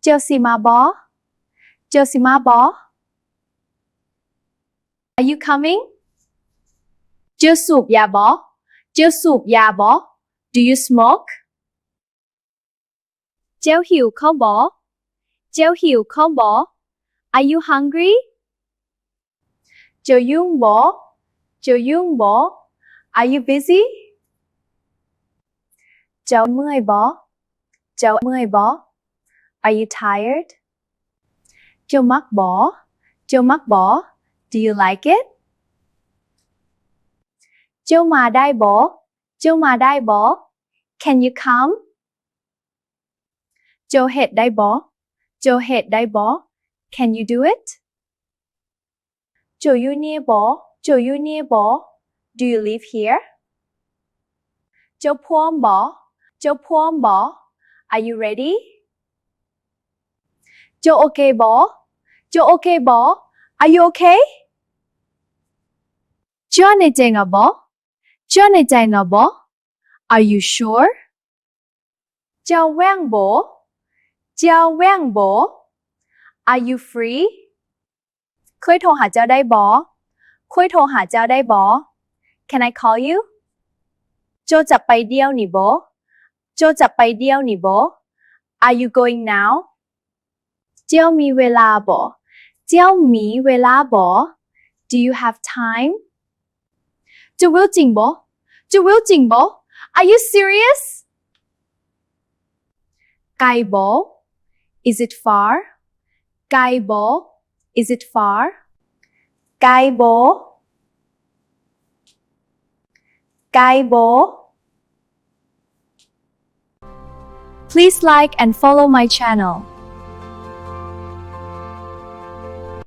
เจอสิมาบอเจอสิมาบอ Are you coming เจอสูบยาบอเจอสูบยาบอ Do you smoke เจอหิวข้าวบอเจอหิวข้าวบอ Are you hungry เจอยุ่งบอเจอยุ่งบอ Are you busy เจ้าเมื่อยบอเจ้าเมื่อยบอ Are you tired เจ้ามักบอเจ้ามักบอ Do you like it เจ้ามาได้บอเจ้ามาได้บอ Can you come เจ้าเฮ็ดได้บอเจ้าเฮ็ดได้บอ Can you do it เจ้าอยู่นี่บอเจ้าอยู่นี่บอ Do you live here เจ้าพร้อมบอเจ้าพร้อมบอ Are you ready เจ้าโอเคบอเจ้าโอเคบอ Are you okay เจ้าในใจงะบอเจ้าในใจงะบอ Are you sure เจ้าว่างบอเจ้าว่างบอ Are you free เคยโทรหาเจ้าได้บอเคยโทรหาเจ้าได้บอ Can I call you โจจะไปเดียวนี่บอโจจะไปเดียวนี่บอ Are you going now เจ้ามีเวลาบอเจ้ามีเวลาบอ Do you have time เจ้าวิลจริงบอเจ้าวิลจริงบอ Are you serious ไกลบอ Is it far ไกลบอ Is it far ไกลบอไกลบอ Please like and follow my channel.